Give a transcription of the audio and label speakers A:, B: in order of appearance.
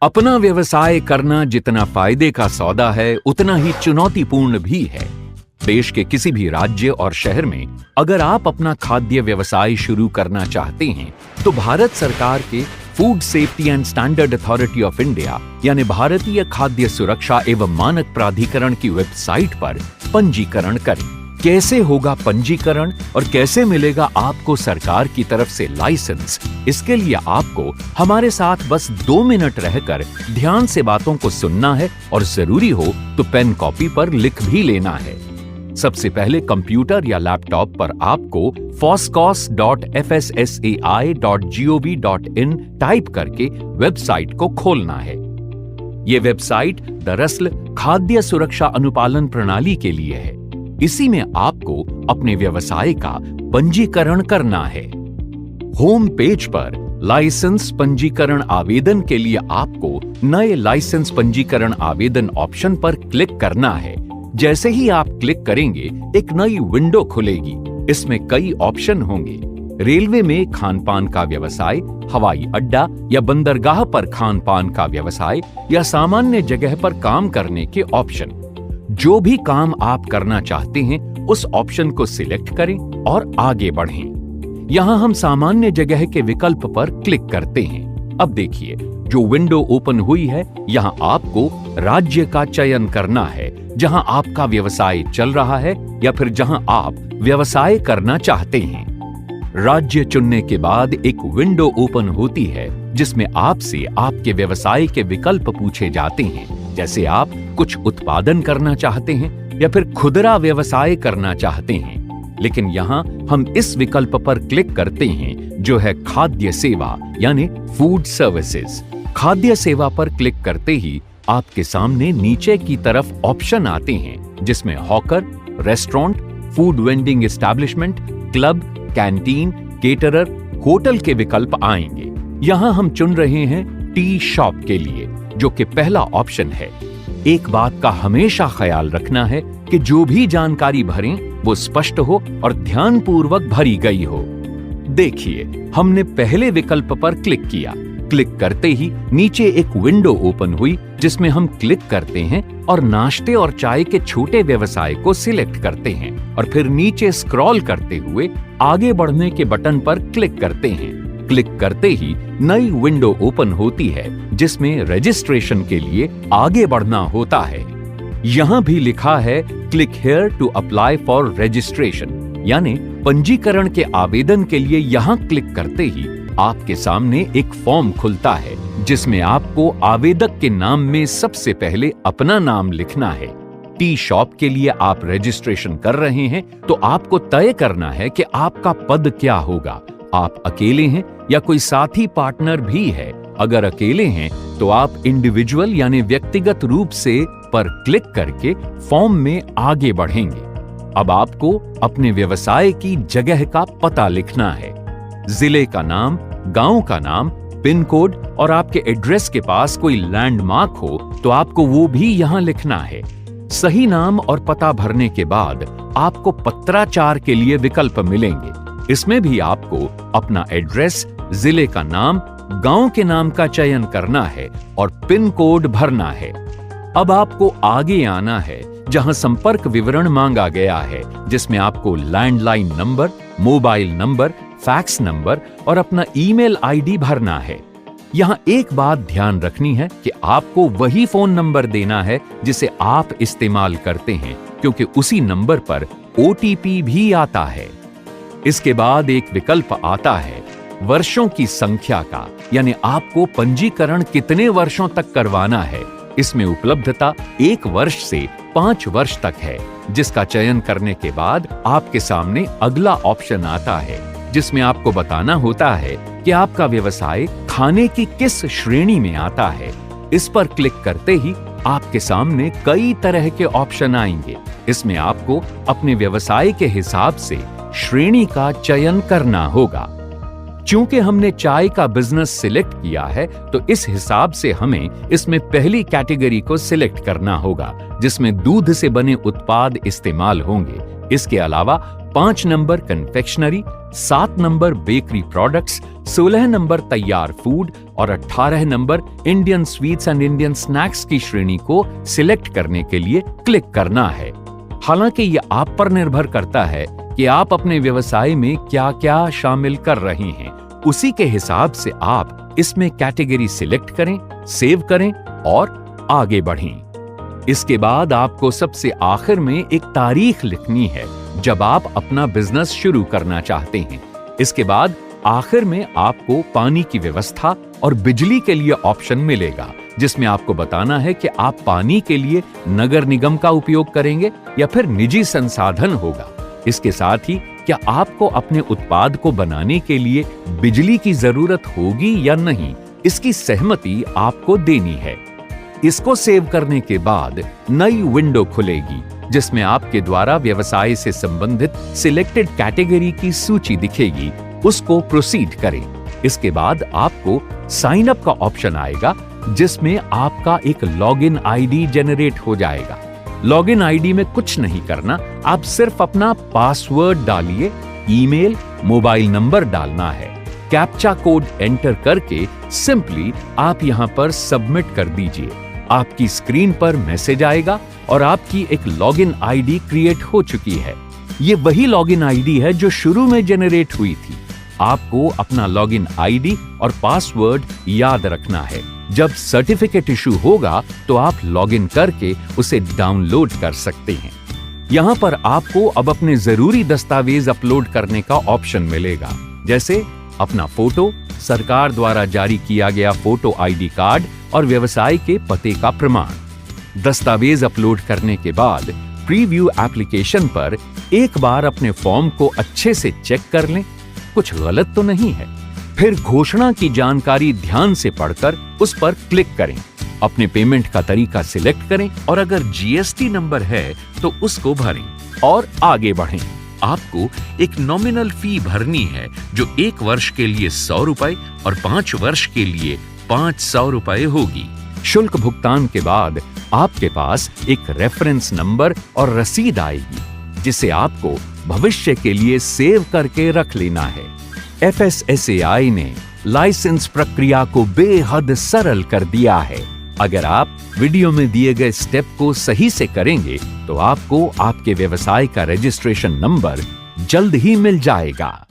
A: अपना व्यवसाय करना जितना फायदे का सौदा है, उतना ही चुनौतीपूर्ण भी है। देश के किसी भी राज्य और शहर में अगर आप अपना खाद्य व्यवसाय शुरू करना चाहते हैं, तो भारत सरकार के food safety and standard authority of India यानी भारतीय खाद्य सुरक्षा एवं मानक प्राधिकरण की वेबसाइट पर पंजीकरण करें। कैसे होगा पंजीकरण और कैसे मिलेगा आपको सरकार की तरफ से लाइसेंस, इसके लिए आपको हमारे साथ बस 2 मिनट रहकर ध्यान से बातों को सुनना है और जरूरी हो तो पेन कॉपी पर लिख भी लेना है। सबसे पहले कंप्यूटर या लैपटॉप पर आपको foscos.fssai.gov.in टाइप करके वेबसाइट को खोलना है। यह वेबसाइट दरअसल खाद्य सुरक्षा अनुपालन प्रणाली के लिए है। इसी में आपको अपने व्यवसाय का पंजीकरण करना है। होम पेज पर लाइसेंस पंजीकरण आवेदन के लिए आपको नए लाइसेंस पंजीकरण आवेदन ऑप्शन पर क्लिक करना है। जैसे ही आप क्लिक करेंगे, एक नई विंडो खुलेगी। इसमें कई ऑप्शन होंगे। रेलवे में खान पान का व्यवसाय, हवाई अड्डा या बंदरगाह पर खान पान का व्यवसाय या सामान्य जगह पर काम करने के ऑप्शन। जो भी काम आप करना चाहते हैं उस ऑप्शन को सिलेक्ट करें और आगे बढ़ें। यहां हम सामान्य जगह के विकल्प पर क्लिक करते हैं। अब देखिए, जो विंडो ओपन हुई है, यहां आपको राज्य का चयन करना है जहां आपका व्यवसाय चल रहा है या फिर जहां आप व्यवसाय करना चाहते हैं। राज्य चुनने के बाद एक विंडो ओपन होती है जिसमें आपसे आपके व्यवसाय के विकल्प पूछे जाते हैं। जैसे आप कुछ उत्पादन करना चाहते हैं या फिर खुदरा व्यवसाय करना चाहते हैं। लेकिन यहां हम इस विकल्प पर क्लिक करते हैं जो है खाद्य सेवा यानी फूड सर्विसेज। खाद्य सेवा पर क्लिक करते ही आपके सामने नीचे की तरफ ऑप्शन आते हैं जिसमें hawker, restaurant, food vending establishment, club, canteen, caterer, hotel के विकल्प आएंगे। यहां हम चुन रहे हैं टी शॉप के लिए, जो कि पहला ऑप्शन है। एक बात का हमेशा ख्याल रखना है कि जो भी जानकारी भरें वो स्पष्ट हो और ध्यानपूर्वक भरी गई हो। देखिए, हमने पहले विकल्प पर क्लिक किया। क्लिक करते ही नीचे एक विंडो ओपन हुई जिसमें हम क्लिक करते हैं और नाश्ते और चाय के छोटे व्यवसाय को सिलेक्ट करते हैं और फिर नीचे स्क्रॉल करते हुए आगे बढ़ने के बटन पर क्लिक करते हैं। क्लिक करते ही नई विंडो ओपन होती है जिसमें रजिस्ट्रेशन के लिए आगे बढ़ना होता है। यहां भी लिखा है click here to apply for registration, यानी पंजीकरण के आवेदन के लिए यहां क्लिक करते ही आपके सामने एक फॉर्म खुलता है जिसमें आपको आवेदक के नाम में सबसे पहले अपना नाम लिखना है। टी शॉप के लिए आप रजिस्ट्रेशन कर रहे हैं तो आपको तय करना है कि आपका पद क्या होगा। आप अकेले हैं या कोई साथी पार्टनर भी है। अगर अकेले हैं तो आप इंडिविजुअल यानी व्यक्तिगत रूप से पर क्लिक करके फॉर्म में आगे बढ़ेंगे। अब आपको अपने व्यवसाय की जगह का पता लिखना है। जिले का नाम, गांव का नाम, पिन कोड और आपके एड्रेस के पास कोई लैंडमार्क हो तो आपको वो भी यहां लिखना है। सही नाम और पता भरने के बाद आपको पत्राचार के लिए विकल्प मिलेंगे। इसमें भी आपको अपना एड्रेस, जिले का नाम, गांव के नाम का चयन करना है और पिन कोड भरना है। अब आपको आगे आना है जहां संपर्क विवरण मांगा गया है, जिसमें आपको landline number, mobile number, fax number और अपना ईमेल आईडी भरना है। यहां एक बात ध्यान रखनी है कि आपको वही फोन नंबर देना है जिसे आप इस्तेमाल करते हैं, क्योंकि उसी नंबर पर ओटीपी भी आता है। इसके बाद एक विकल्प आता है वर्षों की संख्या का, यानी आपको पंजीकरण कितने वर्षों तक करवाना है। इसमें उपलब्धता 1 वर्ष से 5 वर्ष तक है, जिसका चयन करने के बाद आपके सामने अगला ऑप्शन आता है जिसमें आपको बताना होता है कि आपका व्यवसाय खाने की किस श्रेणी में आता है। इस पर क्लिक करते ही आपके सामने कई तरह के ऑप्शन आएंगे। इसमें आपको अपने व्यवसाय के हिसाब से श्रेणी का चयन करना होगा। चूंकि हमने चाय का बिजनेस सिलेक्ट किया है तो इस हिसाब से हमें इसमें पहली कैटेगरी को सिलेक्ट करना होगा, जिसमें दूध से बने उत्पाद इस्तेमाल होंगे। इसके अलावा 5 number confectionery, 7 number bakery products, 16 number तैयार फूड, और 18 number Indian sweets and Indian snacks की श्रेणी को सिलेक्ट करने के लिए क्लिक करना है। हालांकि ये आप पर निर्भर करता है कि आप अपने व्यवसाय में क्या-क्या शामिल कर रहे हैं। उसी के हिसाब से आप इसमें कैटेगरी सिलेक्ट करें, सेव करें और आगे बढ़ें। इसके बाद आपको सबसे आखिर में एक तारीख लिखनी है जब आप अपना बिजनेस शुरू करना चाहते हैं। इसके बाद आखिर में आपको पानी की व्यवस्था और बिजली के लिए ऑप्शन मिलेगा, जिसमें आपको बताना है कि आप पानी के लिए नगर निगम का उपयोग करेंगे या फिर निजी संसाधन होगा। इसके साथ ही क्या आपको अपने उत्पाद को बनाने के लिए बिजली की जरूरत होगी या नहीं, इसकी सहमति आपको देनी है। इसको सेव करने के बाद नई विंडो खुलेगी जिसमें आपके द्वारा व्यवसाय से संबंधित सिलेक्टेड कैटेगरी की सूची दिखेगी। उसको प्रोसीड करें। इसके बाद आपको साइन अप का ऑप्शन आएगा जिसमें आपका एक लॉगिन आईडी जनरेट हो जाएगा। लॉगिन आईडी में कुछ नहीं करना, आप सिर्फ अपना पासवर्ड डालिए, ईमेल, मोबाइल नंबर डालना है। कैप्चा कोड एंटर करके सिंपली आप यहां पर सबमिट कर दीजिए। आपकी स्क्रीन पर मैसेज आएगा और आपकी एक लॉगिन आईडी क्रिएट हो चुकी है। ये वही लॉगिन आईडी है जो शुरू में जनरेट हुई थी। आपको अपना लॉगिन आईडी और पासवर्ड याद रखना है। जब सर्टिफिकेट इशू होगा तो आप लॉगिन करके उसे डाउनलोड कर सकते हैं। यहां पर आपको अब अपने जरूरी दस्तावेज अपलोड करने का ऑप्शन मिलेगा, जैसे अपना फोटो, सरकार द्वारा जारी किया गया फोटो आईडी कार्ड और व्यवसाय के पते का प्रमाण। दस्तावेज अपलोड करने के बाद प्रीव्यू एप्लीकेशन पर एक बार अपने फॉर्म को अच्छे से चेक कर लें, कुछ गलत तो नहीं है। फिर घोषणा की जानकारी ध्यान से पढ़कर उस पर क्लिक करें। अपने पेमेंट का तरीका सिलेक्ट करें और अगर जीएसटी नंबर है तो उसको भरें और आगे बढ़ें। आपको एक नॉमिनल फी भरनी है जो 1 वर्ष के लिए 100 रुपए और 5 वर्ष के लिए 500 रुपए होगी। शुल्क भुगतान के बाद आपके पास एक रेफरेंस नंबर और रसीद आएगी जिसे आपको भविष्य के लिए सेव करके रख लेना है। FSSAI ने लाइसेंस प्रक्रिया को बेहद सरल कर दिया है। अगर आप वीडियो में दिए गए स्टेप को सही से करेंगे तो आपको आपके व्यवसाय का रजिस्ट्रेशन नंबर जल्द ही मिल जाएगा।